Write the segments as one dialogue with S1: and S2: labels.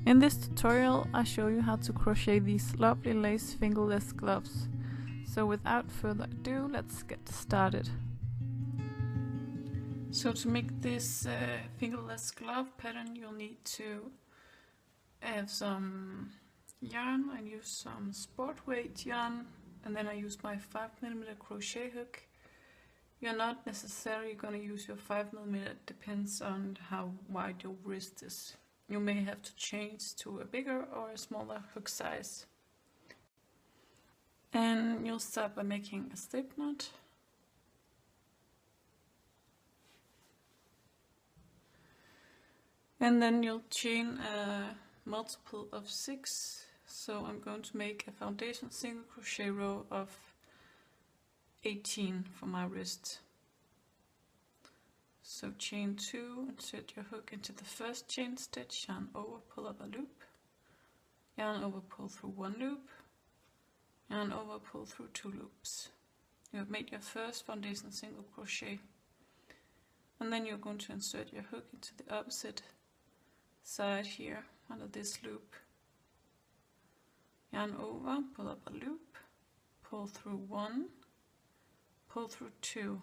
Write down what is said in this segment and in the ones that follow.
S1: In this tutorial I show you how to crochet these lovely lace fingerless gloves. So without further ado, let's get started. So to make this fingerless glove pattern, you'll need to have some yarn. I use some sport weight yarn, and then I use my 5mm crochet hook. You're not necessarily going to use your 5mm, it depends on how wide your wrist is. You may have to change to a bigger or a smaller hook size. And you'll start by making a slip knot. And then you'll chain a multiple of 6. So I'm going to make a foundation single crochet row of 18 for my wrist. So chain 2, insert your hook into the first chain stitch, yarn over, pull up a loop, yarn over, pull through 1 loop, yarn over, pull through 2 loops. You have made your first foundation single crochet. And then you're going to insert your hook into the opposite side here under this loop. Yarn over, pull up a loop, pull through 1, pull through 2.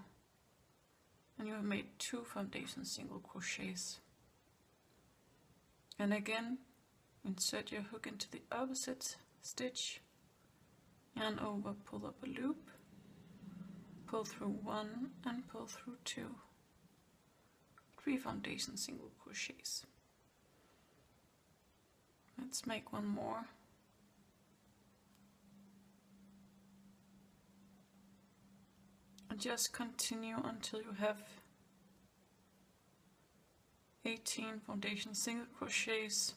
S1: And you have made 2 foundation single crochets. And again, insert your hook into the opposite stitch, yarn over, pull up a loop, pull through 1 and pull through 2. 3 foundation single crochets. Let's make one more. And just continue until you have 18 foundation single crochets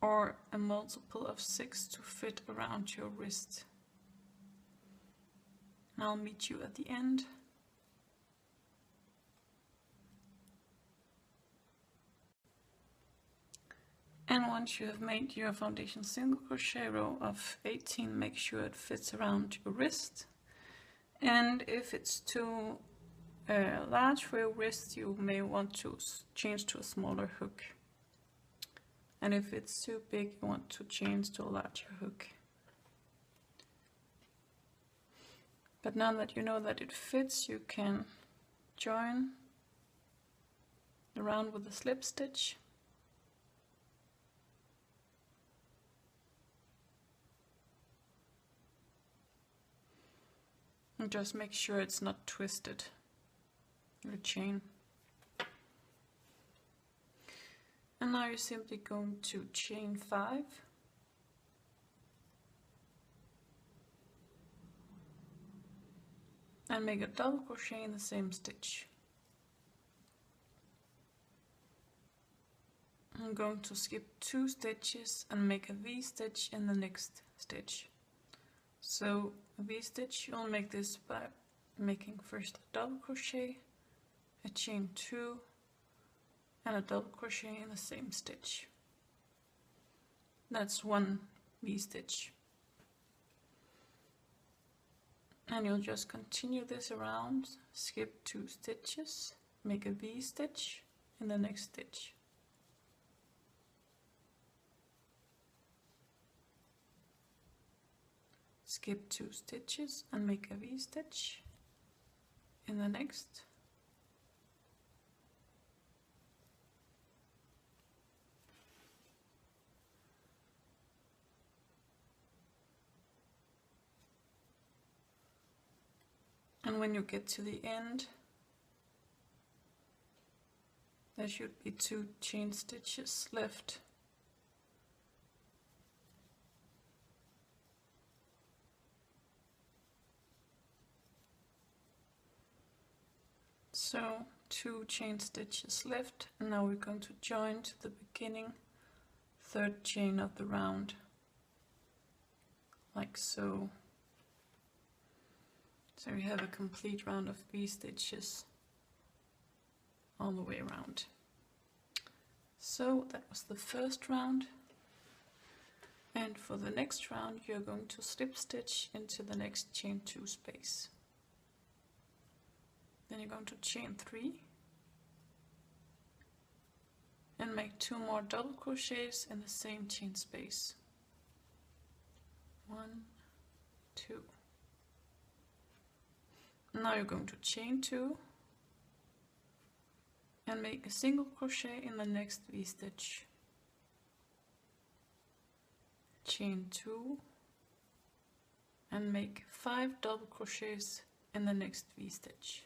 S1: or a multiple of 6 to fit around your wrist. And I'll meet you at the end. And once you have made your foundation single crochet row of 18, make sure it fits around your wrist. And if it's too large for your wrist, you may want to change to a smaller hook. And if it's too big, you want to change to a larger hook. But now that you know that it fits, you can join around with a slip stitch. And just make sure it's not twisted, your chain. And now you're simply going to chain 5. And make a double crochet in the same stitch. I'm going to skip 2 stitches and make a V-stitch in the next stitch. So a V-stitch, you'll make this by making first a double crochet, a chain 2 and a double crochet in the same stitch. That's 1 V-stitch. And you'll just continue this around, skip 2 stitches, make a V-stitch in the next stitch. Skip 2 stitches and make a V-stitch in the next. And when you get to the end, there should be 2 chain stitches left. So 2 chain stitches left, and now we're going to join to the beginning 3rd chain of the round, like so. So we have a complete round of V-stitches all the way around. So that was the first round, and for the next round you're going to slip stitch into the next chain 2 space. Then you're going to chain 3, and make 2 more double crochets in the same chain space. 1, 2. Now you're going to chain 2 and make a single crochet in the next V-stitch. Chain 2 and make 5 double crochets in the next V-stitch.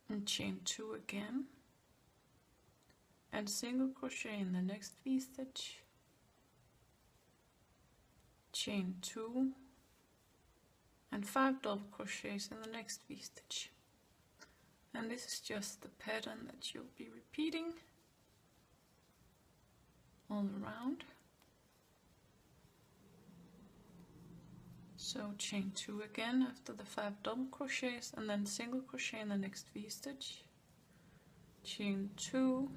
S1: And chain 2 again and single crochet in the next V-stitch. Chain 2 and 5 double crochets in the next V-stitch. And this is just the pattern that you'll be repeating all around. So chain 2 again after the 5 double crochets and then single crochet in the next V-stitch. Chain 2.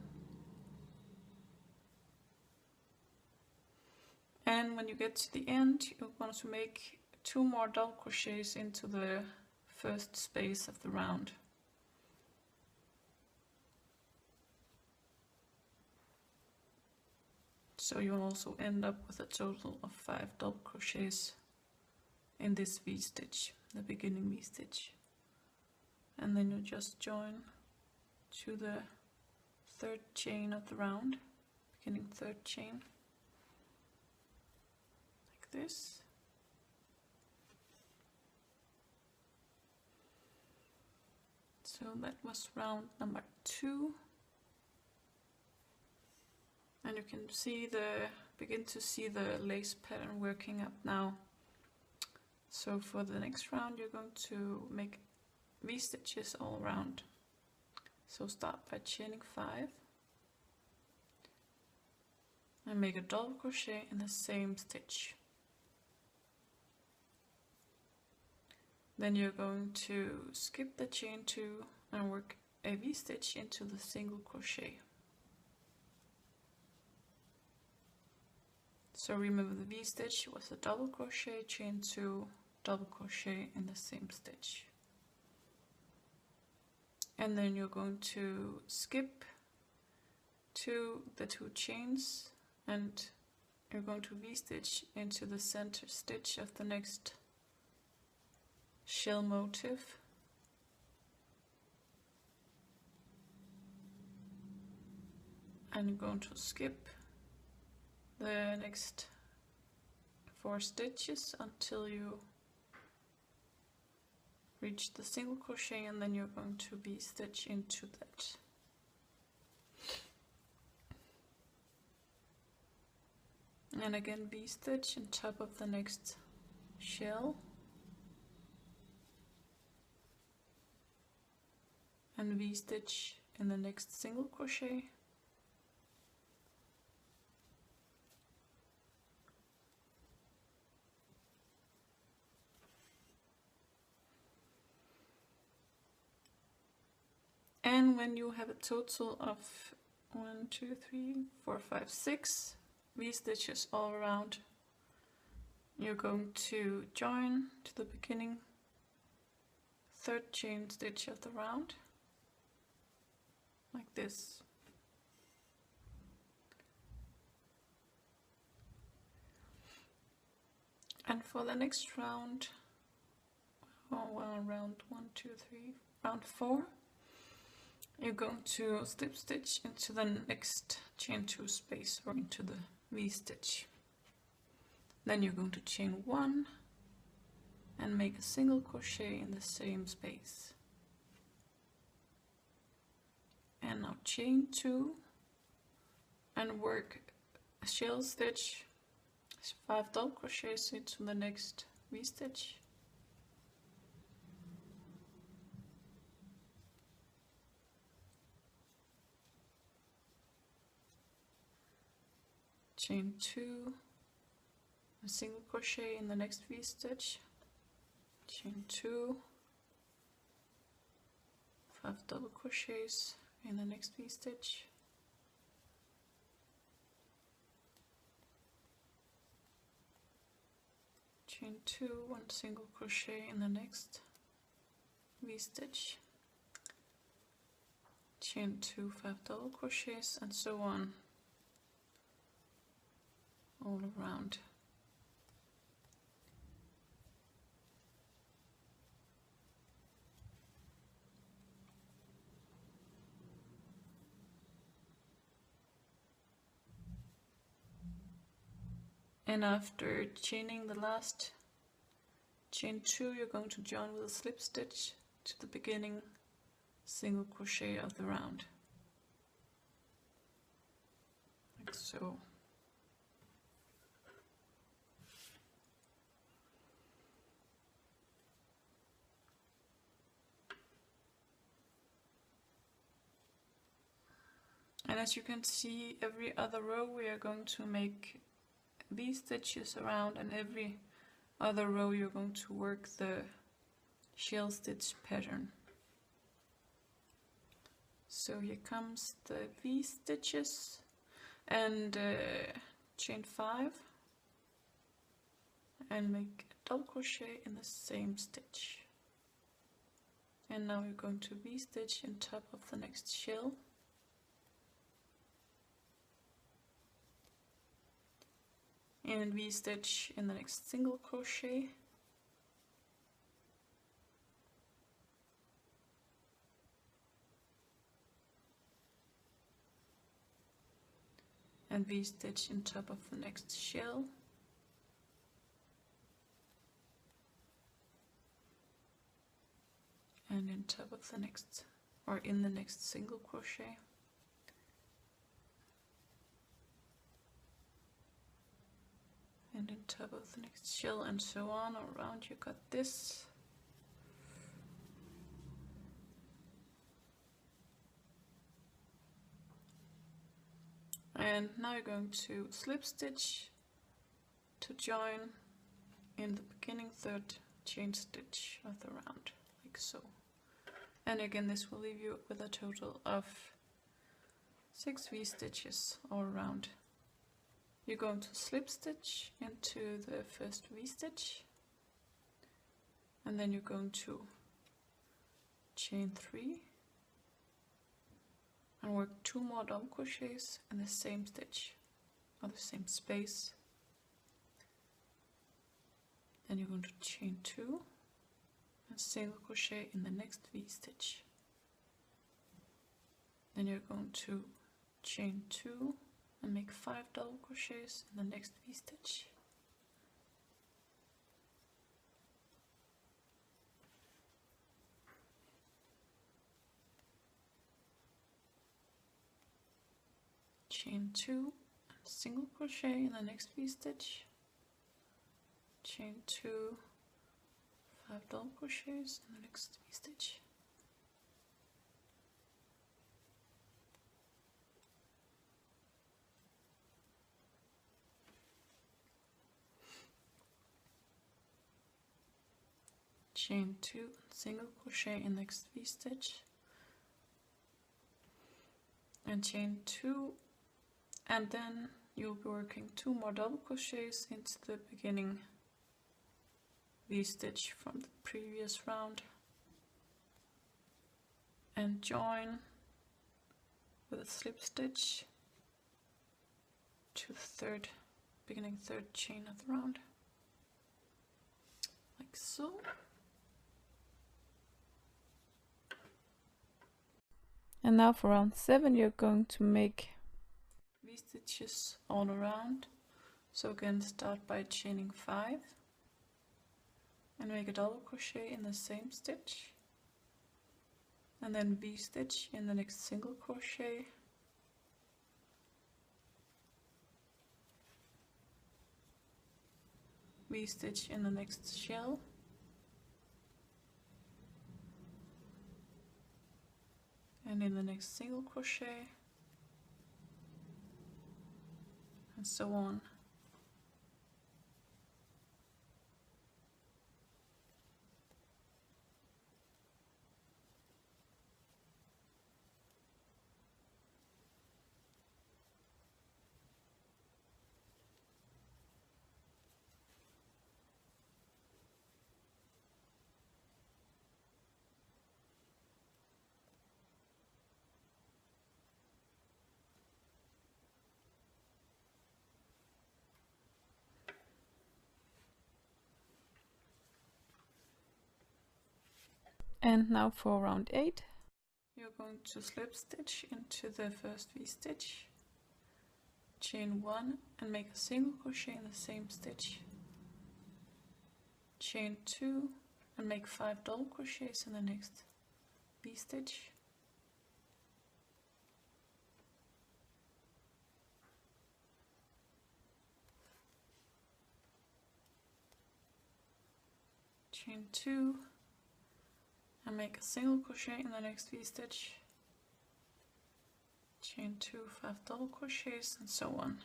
S1: And when you get to the end, you're going to make 2 more double crochets into the first space of the round. So you'll also end up with a total of 5 double crochets in this V-stitch, the beginning V-stitch. And then you just join to the 3rd chain of the round, beginning 3rd chain, like this. So that was round number 2. And you can see begin to see the lace pattern working up now. So for the next round you're going to make V-stitches all around. So start by chaining 5 and make a double crochet in the same stitch. Then you're going to skip the chain 2 and work a V-stitch into the single crochet. So remember, the V-stitch was a double crochet, chain 2, double crochet in the same stitch. And then you're going to skip to the 2 chains and you're going to V-stitch into the center stitch of the next shell motif. And you're going to skip the next 4 stitches until you reach the single crochet, and then you're going to V-stitch into that. And again V-stitch on top of the next shell. And V-stitch in the next single crochet. And when you have a total of 1, 2, 3, 4, 5, 6 V-stitches all around, you're going to join to the beginning 3rd chain stitch of the round, like this. And for the next round, round 1, 2, 3, round 4, you're going to slip stitch into the next chain 2 space or into the V-stitch. Then you're going to chain 1 and make a single crochet in the same space. And now chain 2 and work a shell stitch, 5 double crochets into the next V-stitch. Chain 2, a single crochet in the next V-stitch, chain 2, 5 double crochets in the next V-stitch, chain 2, 1 single crochet in the next V-stitch, chain 2, 5 double crochets, and so on all around. And after chaining the last chain 2, you're going to join with a slip stitch to the beginning single crochet of the round, like so. And as you can see, every other row we are going to make these stitches around, and every other row you're going to work the shell stitch pattern. So here comes the V stitches, and chain 5 and make a double crochet in the same stitch. And now you're going to V stitch on top of the next shell, and V stitch in the next single crochet, and V stitch in top of the next shell, and in top of the next, or in the next single crochet, and in top of the next shell, and so on around. You got this. And now you're going to slip stitch to join in the beginning third chain stitch of the round, like so. And again, this will leave you with a total of 6 V stitches all around. You're going to slip stitch into the first V stitch, and then you're going to chain 3 and work 2 more double crochets in the same stitch, or the same space. Then you're going to chain 2 and single crochet in the next V stitch. Then you're going to chain 2 and make 5 double crochets in the next V stitch. Chain 2 and single crochet in the next V stitch. Chain 2, 5 double crochets in the next V stitch. Chain 2 and single crochet in the next V stitch, and chain 2, and then you'll be working 2 more double crochets into the beginning V stitch from the previous round, and join with a slip stitch to the beginning third chain of the round, like so. And now for round 7 you're going to make V stitches all around. So again, start by chaining 5 and make a double crochet in the same stitch, and then V stitch in the next single crochet, V stitch in the next shell, and in the next single crochet, and so on. And now for round 8, you're going to slip stitch into the first V-stitch, chain 1 and make a single crochet in the same stitch, chain 2 and make 5 double crochets in the next V-stitch, chain 2 and make a single crochet in the next V-stitch, chain 2, 5 double crochets, and so on.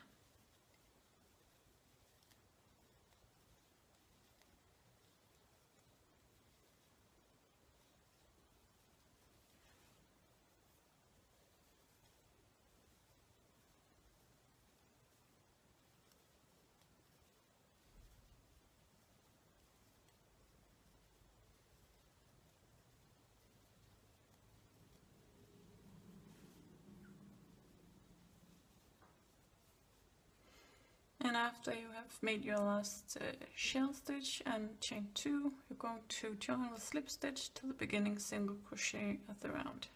S1: And after you have made your last shell stitch and chain 2, you're going to join with slip stitch to the beginning single crochet of the round.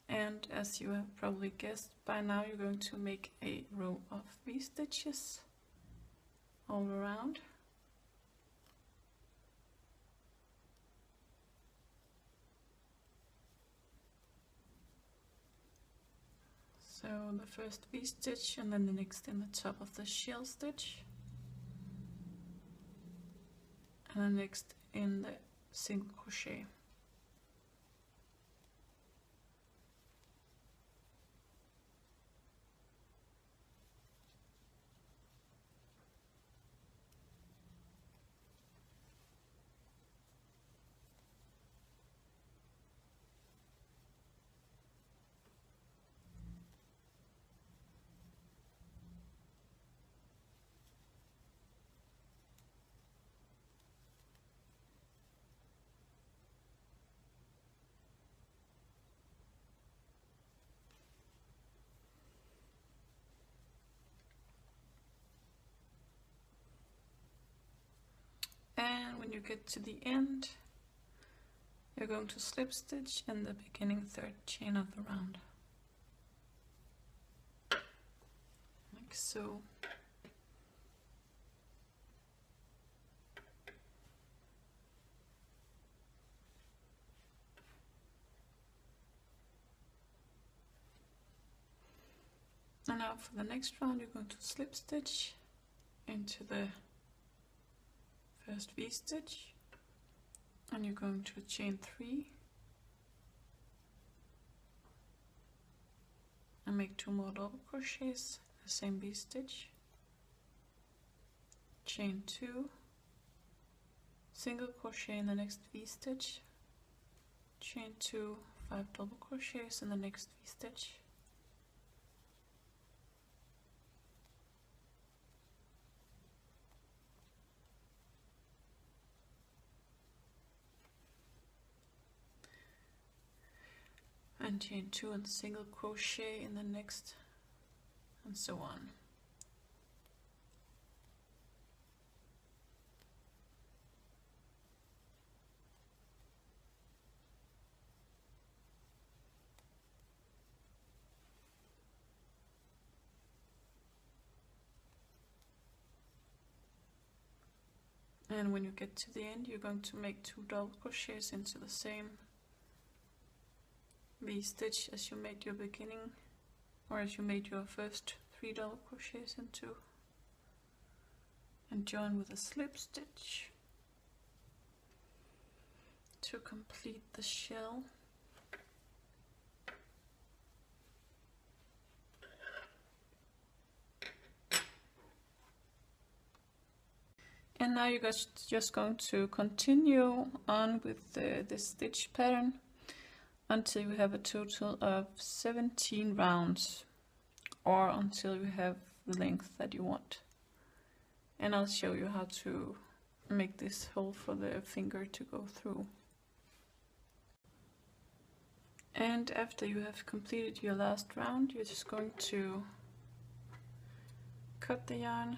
S1: And as you have probably guessed by now, you're going to make a row of V-stitches all around. So the first V-stitch and then the next in the top of the shell stitch, and the next in the single crochet. And when you get to the end, you're going to slip stitch in the beginning third chain of the round, like so. And now for the next round, you're going to slip stitch into the first V-stitch, and you're going to chain 3 and make 2 more double crochets in the same V-stitch, chain 2, single crochet in the next V-stitch, chain 2, 5 double crochets in the next V-stitch, and chain 2 and single crochet in the next, and so on. And when you get to the end, you're going to make 2 double crochets into the same V-stitch as you made your beginning, or as you made your first 3 double crochets into, and join with a slip stitch to complete the shell. And now you're just going to continue on with this stitch pattern until you have a total of 17 rounds, or until you have the length that you want. And I'll show you how to make this hole for the finger to go through. And after you have completed your last round, you're just going to cut the yarn,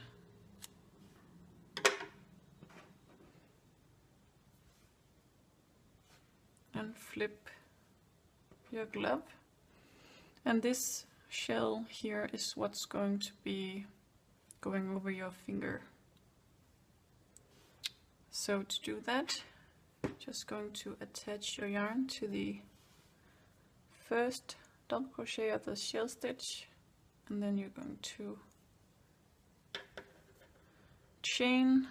S1: flip your glove, and this shell here is what's going to be going over your finger. So to do that, just going to attach your yarn to the first double crochet of the shell stitch, and then you're going to chain.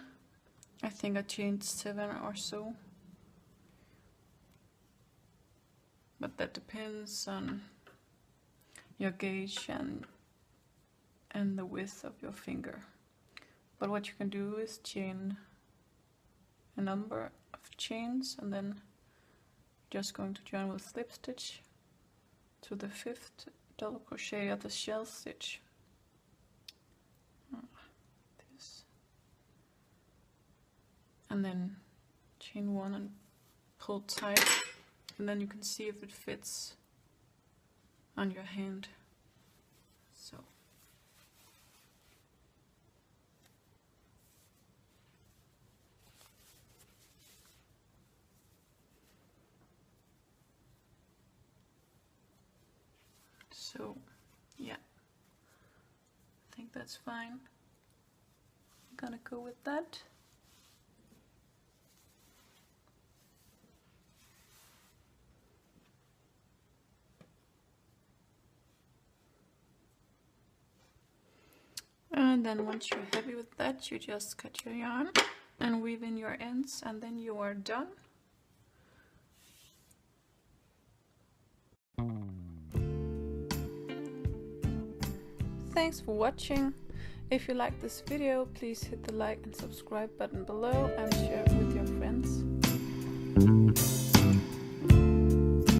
S1: I think I chained 7 or so, but that depends on your gauge and the width of your finger. But what you can do is chain a number of chains, and then just going to join with slip stitch to the 5th double crochet of the shell stitch. This. And then chain 1 and pull tight, and then you can see if it fits on your hand. So yeah, I think that's fine. I'm gonna go with that. And then once you're happy with that, you just cut your yarn and weave in your ends, and then you are done. Thanks for watching. If you like this video, please hit the like and subscribe button below and share it with your friends.